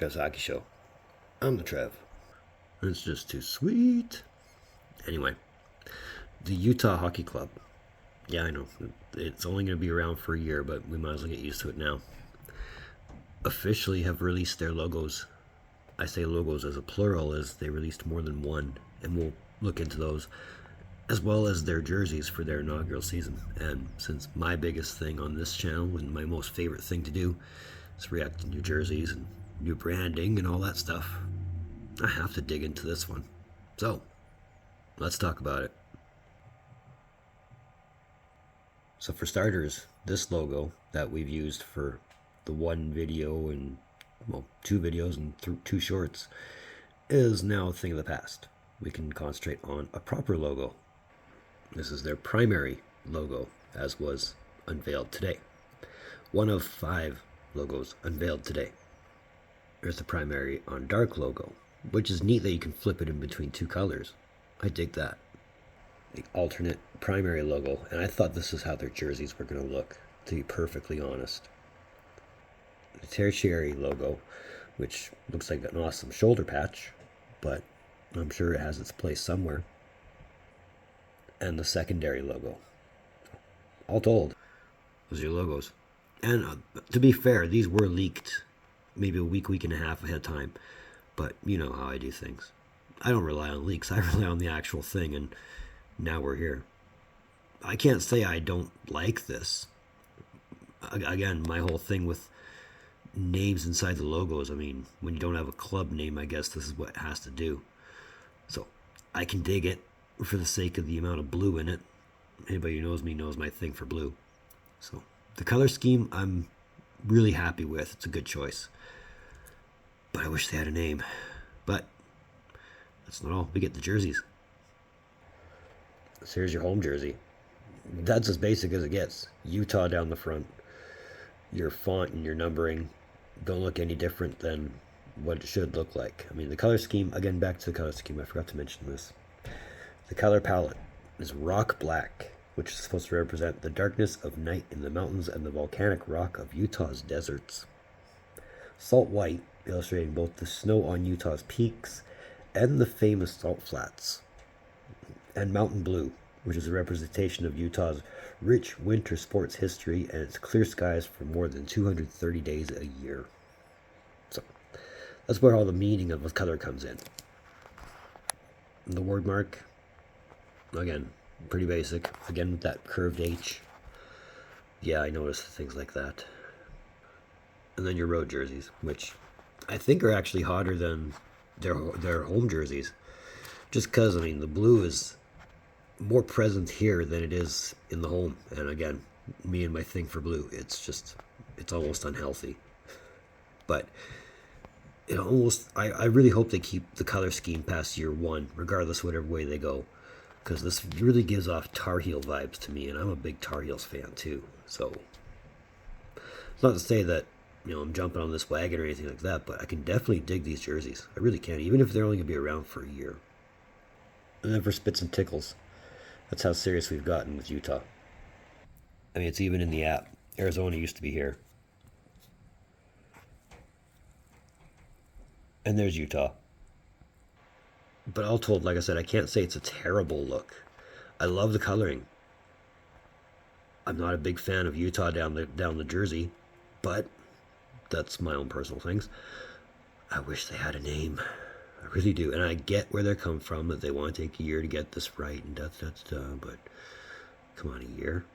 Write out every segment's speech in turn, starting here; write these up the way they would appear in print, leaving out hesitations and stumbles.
Trev's Hockey Show. I'm the Trev. It's just too sweet. Anyway, the Utah Hockey Club. Yeah, I know. It's only going to be around for a year, but we might as well get used to it now. Officially have released their logos. I say logos as a plural, as they released more than one, and we'll look into those, as well as their jerseys for their inaugural season. And since my biggest thing on this channel and my most favorite thing to do is react to new jerseys and new branding and all that stuff, I have to dig into this one. So, let's talk about it. So for starters, this logo that we've used for the one video and, well, two videos and two shorts is now a thing of the past. We can concentrate on a proper logo. This is their primary logo, as was unveiled today. One of 5 logos unveiled today. There's the primary on dark logo, which is neat that you can flip it in between 2 colors. I dig that. The alternate primary logo, and I thought this is how their jerseys were going to look, to be perfectly honest. The tertiary logo, which looks like an awesome shoulder patch, but I'm sure it has its place somewhere. And the secondary logo. All told, those are your logos. And to be fair, these were leaked maybe a week and a half ahead of time. But you know how I do things. I don't rely on leaks. I rely on the actual thing, and now we're here. I can't say I don't like this. Again, my whole thing with names inside the logos, I mean, when you don't have a club name, I guess this is what it has to do. So, I can dig it for the sake of the amount of blue in it. Anybody who knows me knows my thing for blue. So, the color scheme, I'm really happy with. It's a good choice. But I wish they had a name. But that's not all. We get the jerseys. So here's your home jersey. That's as basic as it gets. Utah down the front. Your font and your numbering don't look any different than what it should look like. I mean, the color scheme, again, back to the color scheme. I forgot to mention this. The color palette is rock black, which is supposed to represent the darkness of night in the mountains and the volcanic rock of Utah's deserts. Salt white, illustrating both the snow on Utah's peaks and the famous salt flats. And mountain blue, which is a representation of Utah's rich winter sports history and its clear skies for more than 230 days a year. So, that's where all the meaning of the color comes in. And the word mark, again, pretty basic. Again, with that curved H. Yeah, I noticed things like that. And then your road jerseys, which I think are actually hotter than their home jerseys. Just because, I mean, the blue is more present here than it is in the home. And again, me and my thing for blue, it's almost unhealthy. But it almost, I really hope they keep the color scheme past year 1, regardless of whatever way they go. Because this really gives off Tar Heel vibes to me, and I'm a big Tar Heels fan too. So, it's not to say that, you know, I'm jumping on this wagon or anything like that, but I can definitely dig these jerseys. I really can, even if they're only going to be around for a year. And then for spits and tickles, that's how serious we've gotten with Utah. I mean, it's even in the app. Arizona used to be here. And there's Utah. But all told, like I said, I can't say it's a terrible look. I love the coloring. I'm not a big fan of Utah down the jersey, but that's my own personal things. I wish they had a name. I really do. And I get where they're coming from, that they want to take a year to get this right and but come on, a year?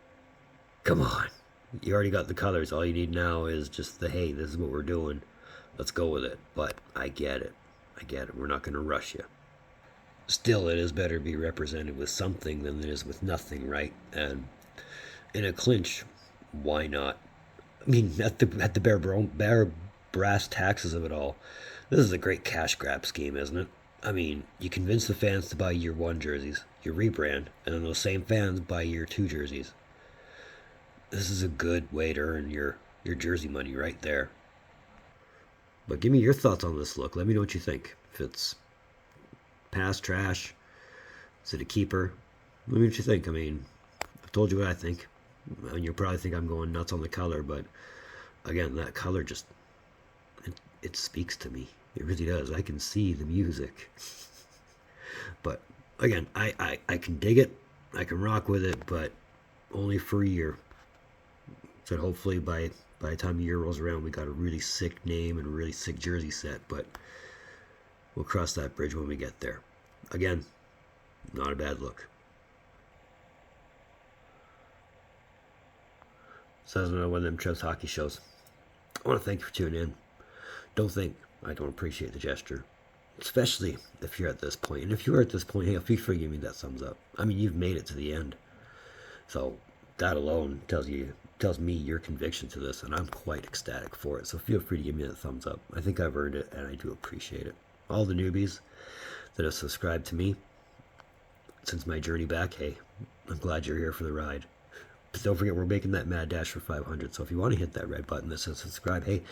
Come on. You already got the colors. All you need now is just the, hey, this is what we're doing. Let's go with it. But I get it. We're not going to rush you. Still, it is better to be represented with something than it is with nothing, right? And in a clinch, why not? I mean, at the bare brass taxes of it all, this is a great cash grab scheme, isn't it? I mean, you convince the fans to buy year 1 jerseys, you rebrand, and then those same fans buy year 2 jerseys. This is a good way to earn your jersey money right there. But give me your thoughts on this look. Let me know what you think. If it's pass, trash, is it a keeper? Let me know what you think. I mean, I've told you what I think. And you'll probably think I'm going nuts on the color, but again, that color just, it speaks to me. It really does. I can see the music. But again, I can dig it. I can rock with it, but only for a year. So hopefully by the time the year rolls around, we got a really sick name and a really sick jersey set. But we'll cross that bridge when we get there. Again, not a bad look. So that's another one of them Trev's hockey shows. I want to thank you for tuning in. Don't think I don't appreciate the gesture, especially if you're at this point. And if you're at this point, hey, feel free to give me that thumbs up. I mean, you've made it to the end, so that alone tells me your conviction to this, and I'm quite ecstatic for it. So feel free to give me that thumbs up. I think I've earned it, and I do appreciate it. All the newbies that have subscribed to me since my journey back, hey, I'm glad you're here for the ride. But don't forget, we're making that mad dash for 500. So if you want to hit that red button that says subscribe, hey,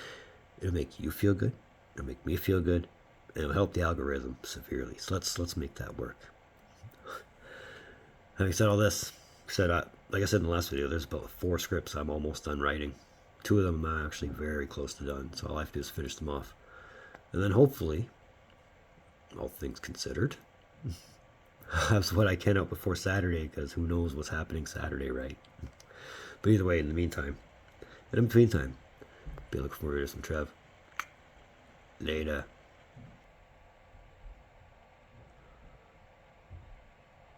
it'll make you feel good. It'll make me feel good. And it'll help the algorithm severely. So let's make that work. Having said all this, like I said in the last video, there's about 4 scripts I'm almost done writing. 2 of them I'm actually very close to done. So all I have to do is finish them off. And then hopefully, all things considered, that's what I can out before Saturday, because who knows what's happening Saturday, right? But either way, in the meantime, be looking forward to some Trev. Later.